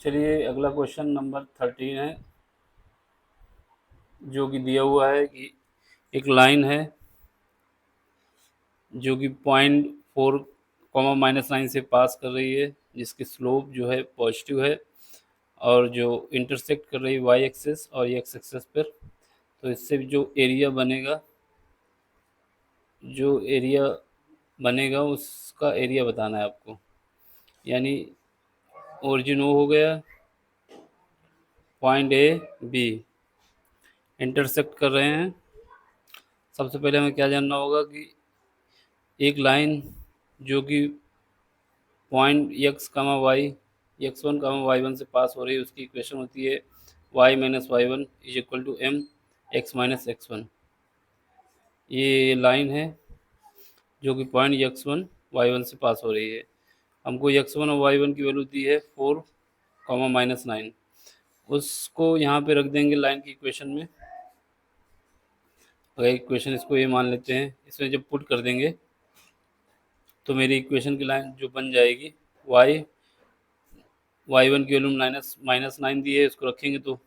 चलिए अगला question number 13 है, जो कि दिया हुआ है कि एक लाइन है जो कि पॉइंट 4 कॉमा -9 से पास कर रही है, जिसकी स्लोप जो है पॉजिटिव है और जो इंटरसेक्ट कर रही है वाई एक्सिस और एक्स एक्सिस पर। तो इससे जो एरिया बनेगा उसका एरिया बताना है आपको। यानी ओरिजिन ओ हो गया, पॉइंट ए बी इंटरसेक्ट कर रहे हैं। सबसे पहले हमें क्या जानना होगा कि एक लाइन जो कि point x comma y x1 कामा y1 से पास हो रही है, उसकी इक्वेशन होती है y minus y one is equal to m x minus x one. ये लाइन है जो कि पॉइंट x1 y1 से पास हो रही है। हमको x1 और y1 की वैल्यू दी है 4 कामा -9। उसको यहाँ पे रख देंगे लाइन की इक्वेशन में। अगर इक्वेशन इसको ये मान लेते हैं, इसमें जब पुट कर देंगे तो मेरी इक्वेशन की लाइन जो बन जाएगी y1 की वैल्यू -9 दी है, इसको रखेंगे तो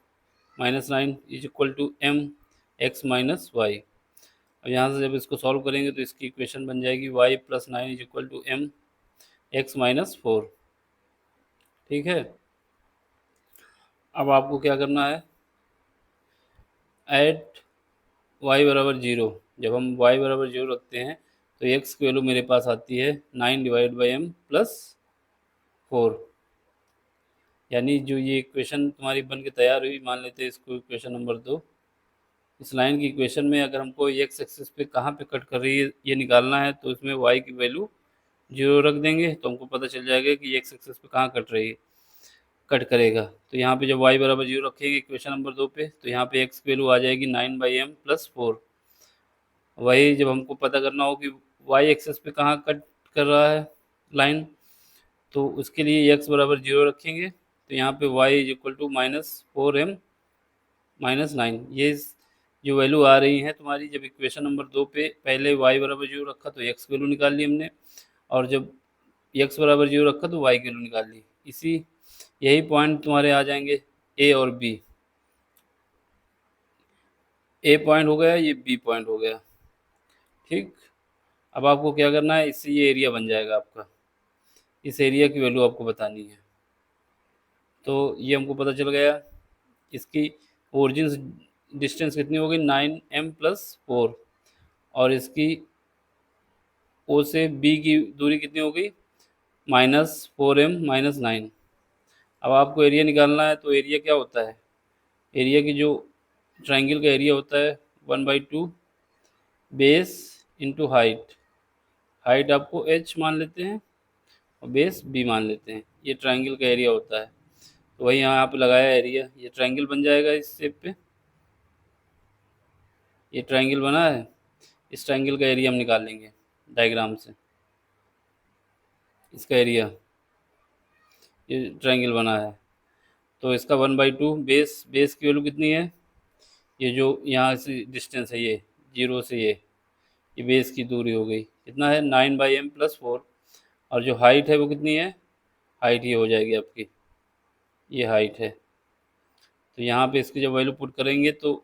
-9 is equal to m x minus y. अब यहाँ से जब इसको सॉल्व करेंगे तो इसकी इक्वेशन बन जाएगी y plus 9 is equal to m x minus 4। ठीक है, अब आपको क्या करना है, एट y बराबर 0, जब हम y बराबर 0 रखते हैं तो x की वैल्यू मेरे पास आती है 9 डिवाइड बाई एम प्लस 4। यानी जो ये इक्वेशन तुम्हारी बन के तैयार हुई, मान लेते हैं इसको इक्वेशन नंबर 2। इस लाइन की इक्वेशन में अगर हमको एक्स एक्सिस पे कहाँ पे कट कर रही है ये निकालना है, तो इसमें y की वैल्यू 0 रख देंगे तो हमको पता चल जाएगा कि एक्स एक्सिस पे कहाँ कट रही है, कट करेगा। तो यहाँ पे जब y बराबर 0 रखेंगे इक्वेशन नंबर 2 पे, तो यहाँ पे x की वैल्यू आ जाएगी 9 बाई एम प्लस 4। वही जब हमको पता करना हो कि y एक्सिस पे कहाँ कट कर रहा है लाइन, तो उसके लिए x बराबर 0 रखेंगे, तो यहाँ पे y is equal to -4m -9। ये जो वैल्यू आ रही है तुम्हारी, जब इक्वेशन नंबर 2 पे पहले y बराबर 0 रखा तो x की वैल्यू निकाल ली हमने, और जब x बराबर 0 रखा तो y की वैल्यू निकाल ली। यही पॉइंट तुम्हारे आ जाएंगे a और b। a पॉइंट हो गया, ये b पॉइंट हो गया। ठीक, अब आपको क्या करना है, इससे ये एरिया बन जाएगा आपका। इस एरिया की वैल्यू आपको बतानी है। तो ये हमको पता चल गया, इसकी ओरिजिन डिस्टेंस कितनी होगी 9m प्लस 4, और इसकी ओ से बी की दूरी कितनी होगी -4m -9। अब आपको एरिया निकालना है, तो एरिया क्या होता है, एरिया की जो ट्राइंगल का एरिया होता है 1/2 बेस इंटू हाइट। हाइट आपको h मान लेते हैं और बेस b मान लेते हैं, ये ट्राइंगल का एरिया होता है। तो वही यहाँ पे लगाया एरिया, ये ट्राइंगल बन जाएगा इस शेप पे। ये ट्राइंगल बना है, इस ट्राइंगल का एरिया हम निकाल लेंगे डायग्राम से। इसका एरिया, ये ट्राइंगल बना है, तो इसका 1/2 बेस की वैल्यू कितनी है, ये जो यहाँ से डिस्टेंस है, ये 0 से ये बेस की दूरी हो गई, कितना है 9/m प्लस 4। और जो हाइट है वो कितनी है, हाइट ये हो जाएगी आपकी, ये हाइट है। तो यहाँ पे इसकी जब वैल्यू पुट करेंगे तो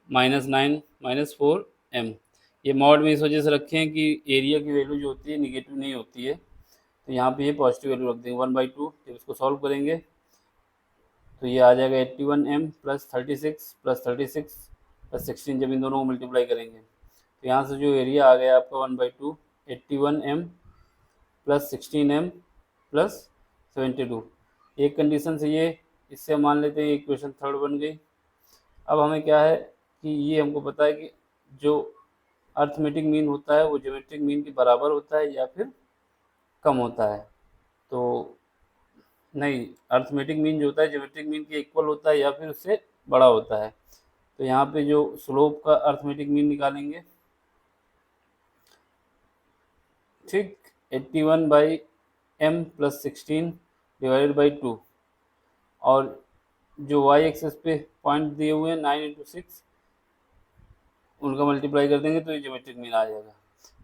-9 -4m। ये मॉड में इस वजह से रखे हैं कि एरिया की वैल्यू जो होती है निगेटिव नहीं होती है, तो यहाँ पे ये पॉजिटिव वैल्यू रख देंगे 1/2। जब इसको सॉल्व करेंगे तो ये आ जाएगा 81m प्लस 36 प्लस 36 प्लस 16। जब इन दोनों को मल्टीप्लाई करेंगे तो यहाँ से जो एरिया आ गया आपका 1/2 81m प्लस 16m प्लस 72। एक कंडीशन से ये, इससे हम मान लेते हैं इक्वेशन थर्ड बन गई। अब हमें क्या है कि ये हमको पता है कि जो अर्थमेटिक मीन होता है वो ज्योमेट्रिक मीन के बराबर होता है या फिर कम होता है। तो नहीं, अर्थमेटिक मीन जो होता है ज्योमेट्रिक मीन के इक्वल होता है या फिर उससे बड़ा होता है। तो यहाँ पे जो स्लोप का अर्थमेटिक मीन निकालेंगे, ठीक, 81/m प्लस 16 डिवाइडेड बाई 2, और जो y एक्सिस पे पॉइंट दिए हुए हैं 9 × 6, उनका मल्टीप्लाई कर देंगे तो ये ज्योमेट्रिक मीन आ जाएगा।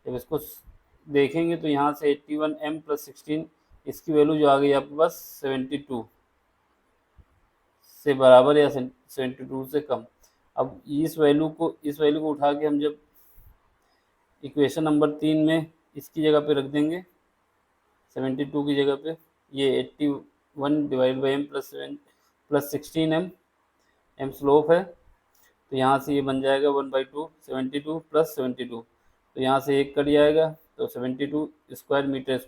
जब इसको देखेंगे तो यहाँ से 81m प्लस 16, इसकी वैल्यू जो आ गई आपके पास 72। से बराबर या 72 से कम। अब इस वैल्यू को उठा के हम जब इक्वेशन नंबर 3 में इसकी जगह पे रख देंगे 72 की जगह पे, ये 81 divide by m plus 16 m slope है, तो यहाँ से ये बन जाएगा 1/2 72 प्लस 72, तो यहाँ से एक कट जाएगा तो 72 स्क्वायर मीटर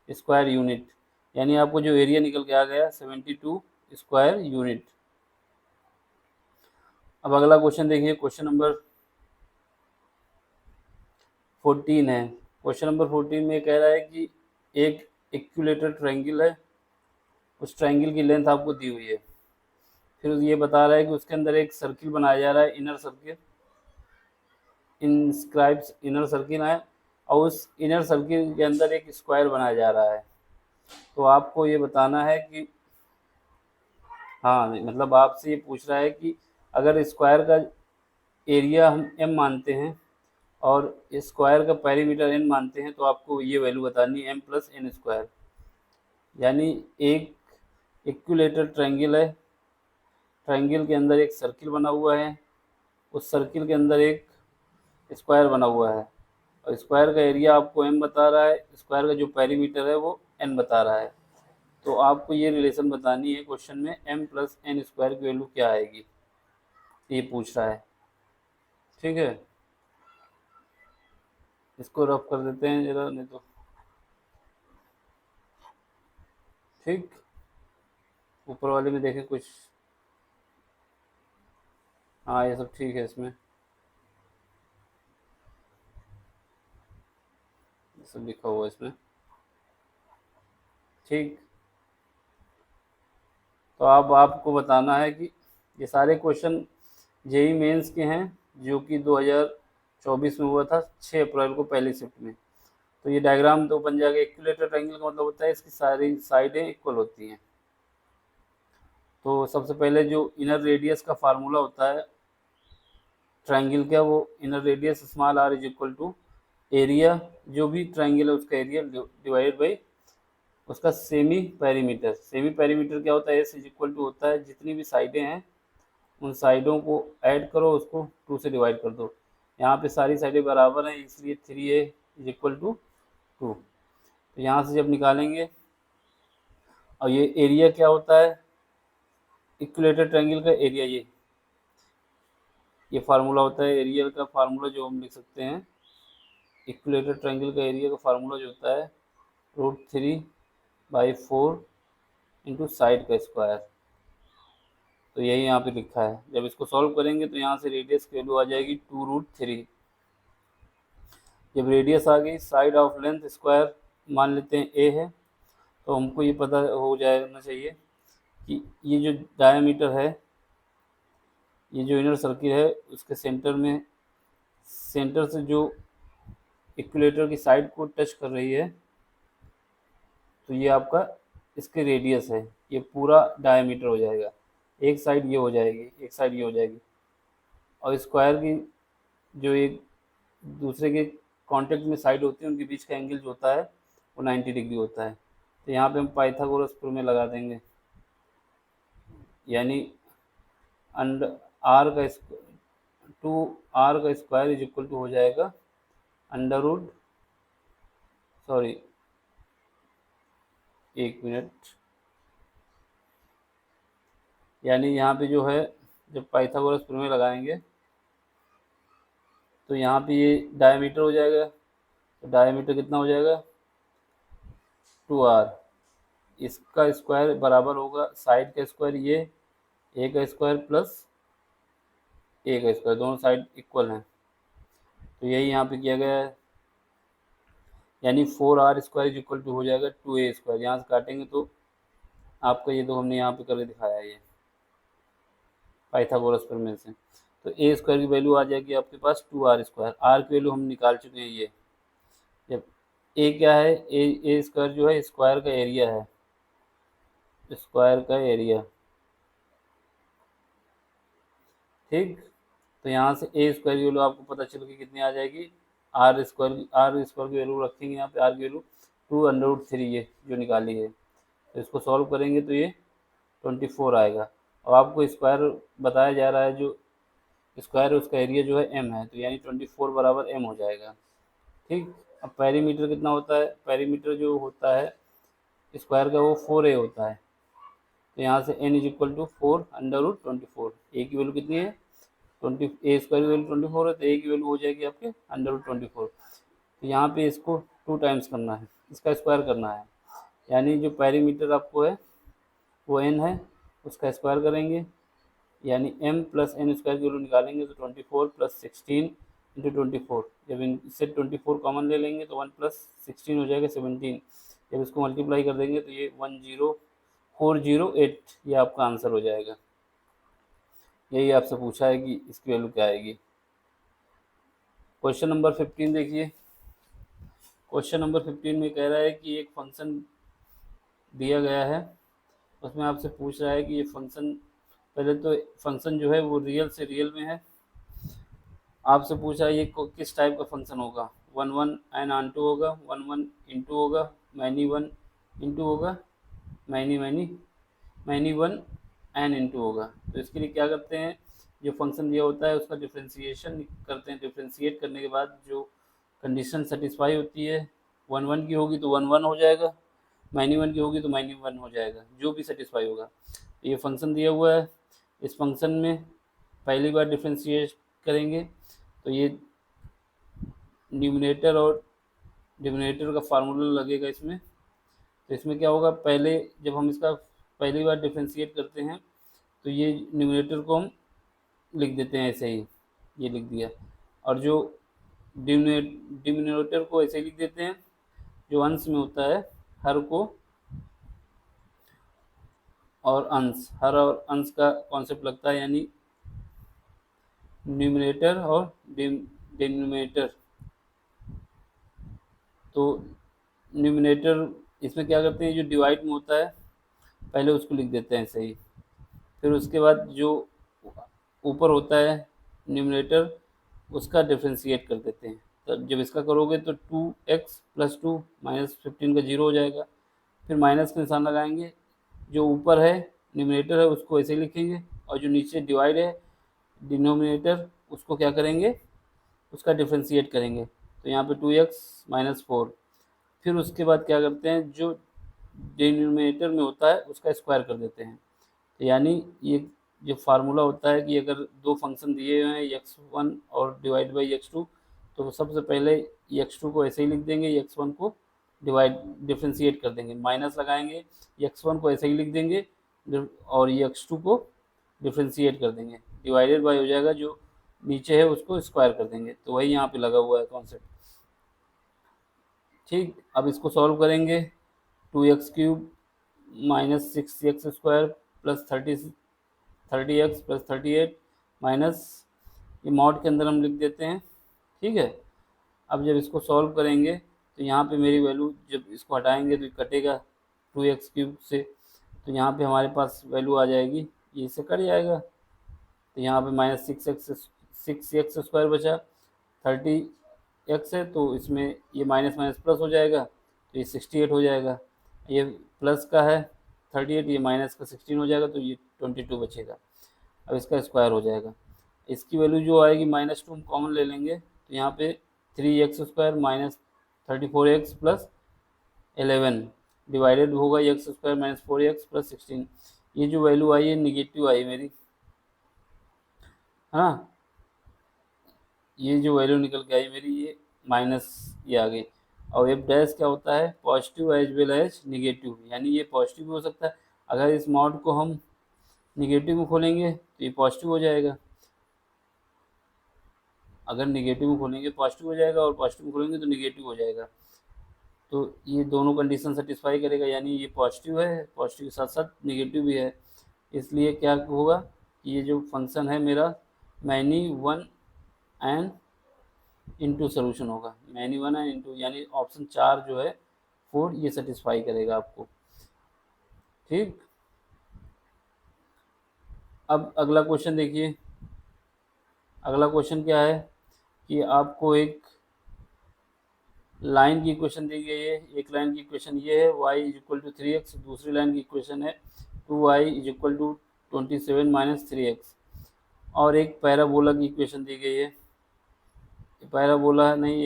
स्क्वायर यूनिट, यानी आपको जो एरिया निकल के आ गया 72 स्क्वायर यूनिट। अब अगला क्वेश्चन देखिए, क्वेश्चन नंबर 14 है। क्वेश्चन नंबर 14 में कह रहा है कि एक इक्विलेटरल ट्रायंगल है, उस ट्रायंगल की लेंथ आपको दी हुई है, फिर ये बता रहा है कि उसके अंदर एक सर्किल बनाया जा रहा है, इनर सर्किल, इंस्क्राइब्स इनर सर्किल है, और उस इनर सर्किल के अंदर एक स्क्वायर बनाया जा रहा है। तो आपको ये बताना है कि हाँ, मतलब आपसे ये पूछ रहा है कि अगर स्क्वायर का एरिया हम m मानते हैं और स्क्वायर का पेरीमीटर n मानते हैं, तो आपको ये वैल्यू बतानी है m प्लस एन स्क्वायर। यानी एक इक्विलेटरल ट्रायंगल है, ट्रायंगल के अंदर एक सर्किल बना हुआ है, उस सर्किल के अंदर एक स्क्वायर बना हुआ है, और स्क्वायर का एरिया आपको m बता रहा है, स्क्वायर का जो पेरीमीटर है वो n बता रहा है। तो आपको ये रिलेशन बतानी है क्वेश्चन में, m प्लस एन स्क्वायर की वैल्यू क्या आएगी, ये पूछ रहा है। ठीक है, इसको रफ कर देते हैं जरा, नहीं तो ठीक, ऊपर वाले में देखें कुछ, हाँ ये सब ठीक है, इसमें ये सब लिखा हुआ है इसमें। ठीक, तो अब आपको बताना है कि ये सारे क्वेश्चन जेई मेंस के हैं, जो कि 2024 में हुआ था 6 अप्रैल को पहली शिफ्ट में। तो ये डायग्राम तो बन जाएगा, इक्विलेटरल ट्रायंगल का मतलब होता है इसकी सारी साइडें इक्वल होती हैं। तो सबसे पहले जो इनर रेडियस का फार्मूला होता है ट्रायंगल का, वो inner radius small r is equal to area, जो भी ट्रायंगल है उसका एरिया डिवाइडेड बाई उसका सेमी पेरीमीटर। सेमी पेरीमीटर क्या होता है, एस इज इक्वल टू होता है जितनी भी साइडें हैं उन साइडों को ऐड करो, उसको 2 से डिवाइड कर दो। यहाँ पे सारी साइडें बराबर हैं, इसलिए 3a इज इक्वल टू 2। तो यहाँ से जब निकालेंगे, और ये एरिया क्या होता है इक्विलेटरल ट्रायंगल का एरिया, ये फार्मूला होता है एरिया का फार्मूला, जो हम लिख सकते हैं इक्विलेटरल ट्रायंगल का एरिया का फार्मूला जो होता है √3/4 इंटू साइड का स्क्वायर। तो यही यहाँ पे लिखा है। जब इसको सॉल्व करेंगे तो यहाँ से रेडियस की वैल्यू आ जाएगी 2√3। जब रेडियस आ गई, साइड ऑफ लेंथ स्क्वायर मान लेते हैं a है, तो हमको ये पता हो जाना चाहिए कि ये जो डायमीटर है, ये जो इनर सर्किल है उसके सेंटर में, सेंटर से जो इक्विलेटर की साइड को टच कर रही है, तो ये आपका इसके रेडियस है, ये पूरा डायमीटर हो जाएगा। एक साइड ये हो जाएगी, एक साइड ये हो जाएगी, और स्क्वायर की जो एक दूसरे के कांटेक्ट में साइड होती है उनके बीच का एंगल जो होता है वो 90 डिग्री होता है। तो यहाँ पे हम पाइथागोरस प्रमेय लगा देंगे, यानी अंडर आर का 2r का स्क्वायर इज इक्वल टू हो जाएगा अंडर रूट, सॉरी एक मिनट, यानी यहाँ पे जो है जब पाइथागोरस प्रमेय लगाएंगे तो यहाँ पे ये डायमीटर हो जाएगा, तो डायमीटर कितना हो जाएगा 2r, इसका स्क्वायर बराबर होगा साइड का स्क्वायर, ये ए का स्क्वायर प्लस ए का स्क्वायर, दोनों साइड इक्वल हैं, तो यही यहाँ पे किया गया है। यानी 4r square is equal to हो जाएगा 2a स्क्वायर। यहाँ से काटेंगे तो आपका ये, तो हमने यहाँ पे करके दिखाया है ये पाइथागोरस प्रमेय से। तो ए स्क्वायर की वैल्यू आ जाएगी आपके पास 2r स्क्वायर, आर की वैल्यू हम निकाल चुके हैं। ये जब ए क्या है, ए स्क्वायर जो है स्क्वायर का एरिया है, स्क्वायर का एरिया, ठीक। तो यहाँ से ए स्क्वायर की वैल्यू आपको पता चल गई कितनी आ जाएगी, आर स्क्वायर की वैल्यू रखेंगे यहाँ पे, आर की वैल्यू 2√3 ये जो निकाली है। तो इसको सॉल्व करेंगे तो ये 24 आएगा। अब आपको स्क्वायर बताया जा रहा है, जो स्क्वायर है उसका एरिया जो है m है, तो यानी 24 बराबर m हो जाएगा। ठीक, अब पेरीमीटर कितना होता है, पेरीमीटर जो होता है स्क्वायर का वो 4a होता है। तो यहाँ से n इज इक्वल टू 4/24। ए की वैल्यू कितनी है, 20, ए स्क्वायर की वैल्यू 24 है, तो ए की वैल्यू हो जाएगी आपके √24। तो यहाँ पे इसको 2 टाइम्स करना है, इसका स्क्वायर करना है, यानी जो पेरीमीटर आपको है वो n है, उसका स्क्वायर करेंगे, यानी m प्लस एन स्क्वायर की वैल्यू निकालेंगे तो 24 प्लस 16 इंटू 24। जब इनसे 24 कॉमन ले लेंगे तो 1 प्लस 16 हो जाएगा 17। जब इसको मल्टीप्लाई कर देंगे तो ये 10408 ये आपका आंसर हो जाएगा। यही आपसे पूछा है कि इसकी वैल्यू क्या आएगी। क्वेश्चन नंबर 15 देखिए। क्वेश्चन नंबर 15 में कह रहा है कि एक फंक्शन दिया गया है, उसमें आपसे पूछ रहा है कि ये फंक्शन, पहले तो फंक्शन जो है वो रियल से रियल में है। आपसे पूछा है ये किस टाइप का फंक्शन होगा, 1 1 एन ऑन टू होगा, 1 1 इंटू होगा, मैनी 1 इंटू होगा, many many many 1 n into होगा। तो इसके लिए क्या करते हैं, जो फंक्शन दिया होता है उसका डिफ्रेंसिएशन करते हैं। डिफ्रेंशिएट करने के बाद जो कंडीशन सेटिस्फाई होती है, 1 1 की होगी तो 1 1 हो जाएगा, मैनी 1 की होगी तो मैनी 1 हो जाएगा, जो भी सेटिस्फाई होगा। तो ये फंक्शन दिया हुआ है, इस फंक्शन में पहली बार डिफ्रेंशिएट करेंगे तो ये न्यूमिनेटर और डिनोमिनेटर का फार्मूला लगेगा इसमें। तो इसमें क्या होगा, पहले जब हम इसका पहली बार डिफ्रेंशिएट करते हैं तो ये न्यूमिनेटर को हम लिख देते हैं ऐसे ही, ये लिख दिया, और जो डिनोमिनेटर को ऐसे ही लिख देते हैं, जो अंश में होता है हर को और अंश, हर और अंश का कॉन्सेप्ट लगता है, यानी न्यूमिनेटर और डिनोमिनेटर। तो न्यूमिनेटर इसमें क्या करते हैं, जो डिवाइड में होता है पहले उसको लिख देते हैं ऐसे ही, फिर उसके बाद जो ऊपर होता है न्यूमिनेटर उसका डिफ्रेंशिएट कर देते हैं। तो जब इसका करोगे तो 2x प्लस 2 माइनस 15 का 0 हो जाएगा, फिर माइनस का निशान लगाएंगे, जो ऊपर है न्यूमिनेटर है उसको ऐसे ही लिखेंगे, और जो नीचे डिवाइड है डिनोमिनेटर उसको क्या करेंगे, उसका डिफ्रेंशिएट करेंगे। तो यहाँ पे 2x माइनस 4, फिर उसके बाद क्या करते हैं, जो डिनोमिनेटर में होता है उसका स्क्वायर कर देते हैं। तो यानी ये जो फार्मूला होता है कि अगर दो फंक्शन दिए हुए हैं x1 और डिवाइड बाई x2, तो सबसे पहले x2 को ऐसे ही लिख देंगे, x1 को डिफ्रेंशिएट कर देंगे, माइनस लगाएंगे, x1 को ऐसे ही लिख देंगे और x2 को डिफ्रेंशिएट कर देंगे, डिवाइडेड बाई हो जाएगा, जो नीचे है उसको स्क्वायर कर देंगे। तो वही यहाँ पे लगा हुआ है कॉन्सेप्ट। ठीक, अब इसको सॉल्व करेंगे, 2x³ minus 6x² plus 30x plus 38 minus ये मॉड के अंदर हम लिख देते हैं। ठीक है, अब जब इसको सॉल्व करेंगे तो यहाँ पे मेरी वैल्यू, जब इसको हटाएंगे तो कटेगा 2x³ से, तो यहाँ पे हमारे पास वैल्यू आ जाएगी, ये इससे कट जाएगा, तो यहाँ पे माइनस 6x² बचा, 30x है तो इसमें ये माइनस माइनस प्लस हो जाएगा, तो ये 68 हो जाएगा, ये प्लस का है 38, ये माइनस का 16 हो जाएगा, तो ये 22 बचेगा। अब इसका स्क्वायर हो जाएगा, इसकी वैल्यू जो आएगी -2 हम कॉमन ले लेंगे, तो यहाँ पे 3x² minus 34x plus 11 divided होगा x² माइनस 4x प्लस 16। ये जो वैल्यू आई है निगेटिव आई मेरी, है ना, ये जो वैल्यू निकल के आई मेरी ये माइनस ये आ गई। और एफ डैश क्या होता है, positive as well as negative, यानी ये पॉजिटिव भी हो सकता है, अगर इस मॉड को हम निगेटिव में खोलेंगे तो ये पॉजिटिव हो जाएगा, अगर निगेटिव में खोलेंगे पॉजिटिव हो जाएगा और पॉजिटिव में खोलेंगे तो निगेटिव हो जाएगा। तो ये दोनों कंडीशन सेटिस्फाई करेगा, यानी ये पॉजिटिव है, पॉजिटिव के साथ साथ निगेटिव भी है, इसलिए क्या होगा, ये जो फंक्शन है मेरा मैनी 1 एन इंटू सोल्यूशन होगा, मैनी 1 एन इंटू, यानी ऑप्शन 4 जो है 4 ये सेटिस्फाई करेगा आपको। ठीक, अब अगला क्वेश्चन देखिए। अगला क्वेश्चन क्या है कि आपको एक लाइन की इक्वेशन दी गई है, एक लाइन की इक्वेशन ये है y is equal to 3x, दूसरी लाइन की इक्वेशन है 2y is equal to 27 minus 3x, और एक पैराबोला की इक्वेशन दी गई है, पैराबोला नहीं,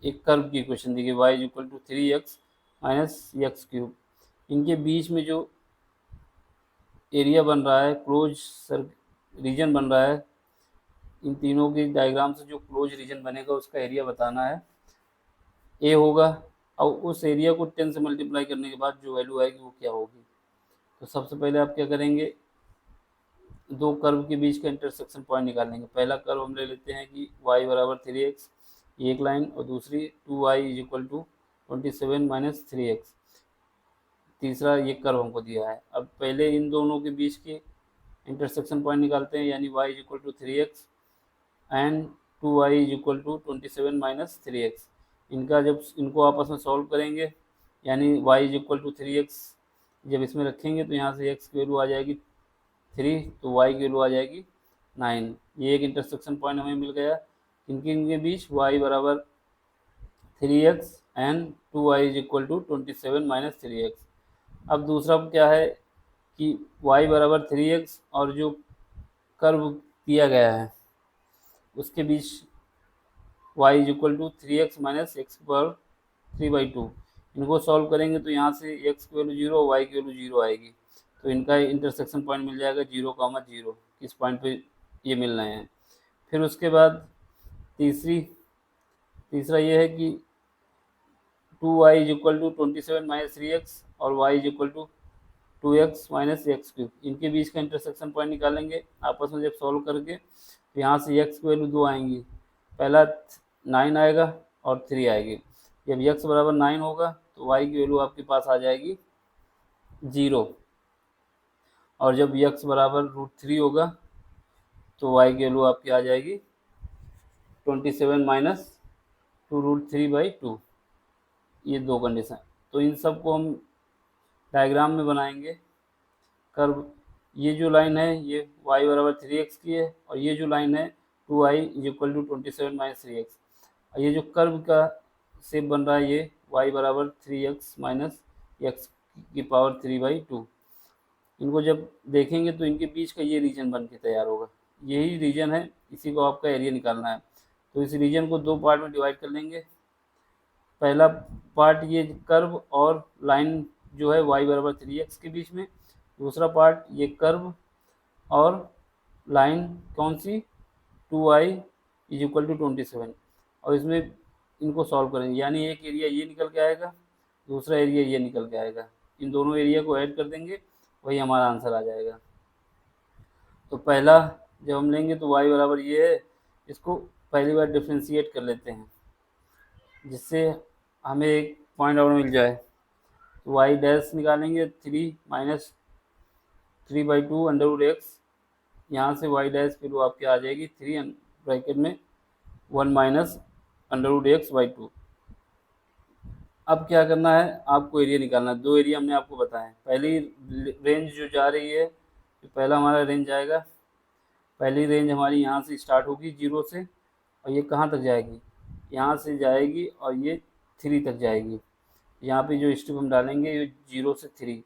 एक कर्व की इक्वेशन दी गई y is equal to 3x minus x cube. इनके बीच में जो एरिया बन रहा है, क्लोज रीजन बन रहा है, इन तीनों के डायग्राम से जो क्लोज रीजन बनेगा उसका एरिया बताना है, ए होगा, और उस एरिया को 10 से मल्टीप्लाई करने के बाद जो वैल्यू आएगी वो क्या होगी। तो सबसे पहले आप क्या करेंगे, दो कर्व के बीच का इंटरसेक्शन पॉइंट निकालेंगे। पहला कर्व हम ले लेते हैं कि y बराबर 3x, ये एक लाइन, और दूसरी 2y is equal to 27 minus 3x, तीसरा ये कर्व हमको दिया है। अब पहले इन दोनों के बीच के इंटरसेक्शन पॉइंट निकालते हैं, यानी y is equal to 3x and 2y is equal to 27 minus 3x। इनका जब इनको आपस में सॉल्व करेंगे, यानी y is equal to 3x जब इसमें रखेंगे तो यहाँ से x की वैल्यू आ जाएगी 3, तो y की वैल्यू आ जाएगी 9। ये एक इंटरसेक्शन पॉइंट हमें मिल गया इनके बीच, y बराबर 3x and 2y is equal to 27 minus 3x। अब दूसरा क्या है कि y बराबर 3x और जो कर्व दिया गया है उसके बीच y is equal to 3x minus x पर 3/2, इनको सॉल्व करेंगे तो यहाँ से x की वैल्यू 0, y की वैल्यू 0 आएगी, तो इनका इंटरसेक्शन पॉइंट मिल जाएगा 0, 0। इस पॉइंट पे ये मिल रहे हैं। फिर उसके बाद तीसरा ये है कि 2y is equal to 27 minus 3x और y is equal to 2x minus x cube. इनके बीच का इंटरसेक्शन पॉइंट निकालेंगे आपस में जब सॉल्व करके, तो यहाँ से x की वैल्यू 2 आएंगी, पहला 9 आएगा और 3 आएगी। जब x बराबर 9 होगा तो y की वैल्यू आपके पास आ जाएगी 0, और जब x बराबर √3 होगा तो y की वैल्यू आपकी आ जाएगी 27 माइनस 2√3/2। ये दो कंडीशन, तो इन सब को हम डायग्राम में बनाएंगे। कर्व, ये जो लाइन है ये y बराबर 3x की है, और ये जो लाइन है 2y is equal to 27 minus 3x, और ये जो कर्व का शेप बन रहा है ये y बराबर 3x माइनस एक्स की पावर 3/2। इनको जब देखेंगे तो इनके बीच का ये रीजन बन के तैयार होगा, यही रीजन है, इसी को आपका एरिया निकालना है। तो इस रीजन को दो पार्ट में डिवाइड कर लेंगे। पहला पार्ट ये कर्व और लाइन जो है y बराबर 3x के बीच में, दूसरा पार्ट ये कर्व और लाइन कौन सी 2y इज इक्वल टू 27, और इसमें इनको सॉल्व करेंगे, यानी एक एरिया ये निकल के आएगा, दूसरा एरिया ये निकल के आएगा, इन दोनों एरिया को ऐड कर देंगे, वही हमारा आंसर आ जाएगा। तो पहला जब हम लेंगे तो y बराबर ये है, इसको पहली बार डिफ्रेंशिएट कर लेते हैं जिससे हमें एक पॉइंट आउट मिल जाए। तो y डैश निकालेंगे 3 माइनस 3/2 अंडर√x, यहाँ से y डैश की वैल्यू आपके आ जाएगी 3 ब्रैकेट में 1 माइनस अंडर√x/2। अब क्या करना है, आपको एरिया निकालना है। दो एरिया हमने आपको बताया। पहली रेंज जो जा रही है, तो पहला हमारा रेंज जाएगा, पहली रेंज हमारी यहाँ से स्टार्ट होगी 0 से, और ये कहाँ तक जाएगी, यहाँ से जाएगी और ये 3 तक जाएगी। यहाँ पे जो स्टेप हम डालेंगे ये 0 से 3,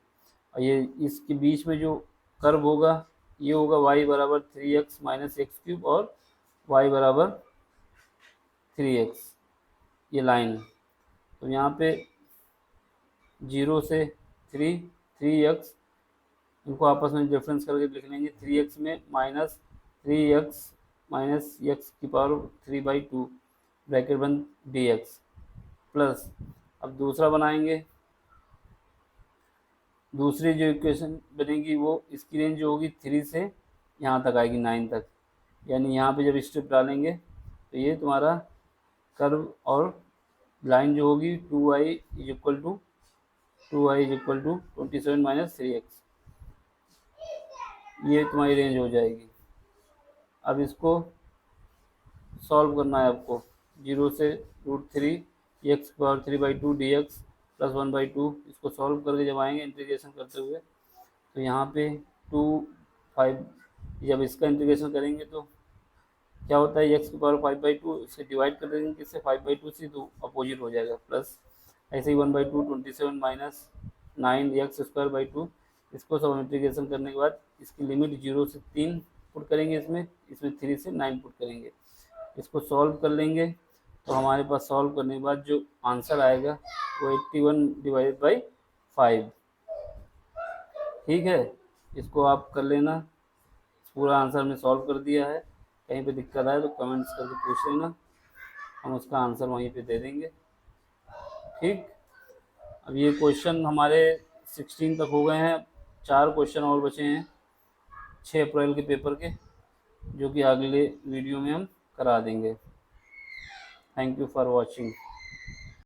और ये इसके बीच में जो कर्व होगा ये होगा y बराबर 3x माइनस एक्स क्यूब और y बराबर 3x, ये लाइन। तो यहाँ पे 0 से 3x, इनको आपस में डिफरेंस करके लिख लेंगे, 3x में माइनस 3x माइनस एक्स की पावर 3/2 ब्रैकेट बंद dx प्लस, अब दूसरा बनाएंगे, दूसरी जो इक्वेशन बनेगी वो इसकी रेंज जो होगी 3 से यहाँ तक आएगी 9 तक, यानी यहाँ पे जब स्टेप डालेंगे तो ये तुम्हारा कर्व और लाइन जो होगी 2y is equal to 27 minus 3x, ये तुम्हारी रेंज हो जाएगी। अब इसको सॉल्व करना है आपको, 0 से √3 एक्स पावर 3/2 dx प्लस 1/2, इसको सॉल्व करके जब आएंगे इंटीग्रेशन करते हुए, तो यहाँ पे 2 5, जब इसका इंटीग्रेशन करेंगे तो क्या होता है, एक्स की पावर 5/2 इसे डिवाइड कर देंगे किससे 5/2 से, तो अपोजिट हो जाएगा प्लस, ऐसे ही 1/2 27 माइनस 9 एक्स स्क्वायर/2, इसको सब इंटीग्रेशन करने के बाद इसकी लिमिट 0 से 3 पुट करेंगे, इसमें 3 से 9 पुट करेंगे। इसको सॉल्व कर लेंगे तो हमारे पास सॉल्व करने के बाद जो आंसर आएगा वो 81 डिवाइडेड बाई 5। ठीक है, इसको आप कर लेना। पूरा आंसर हमने सॉल्व कर दिया है। कहीं पे दिक्कत आए तो कमेंट्स करके पूछ लेना, हम उसका आंसर वहीं पे दे देंगे। ठीक, अब ये क्वेश्चन हमारे 16 तक हो गए हैं। 4 क्वेश्चन और बचे हैं 6 अप्रैल के पेपर के, जो कि अगले वीडियो में हम करा देंगे। Thank you for watching.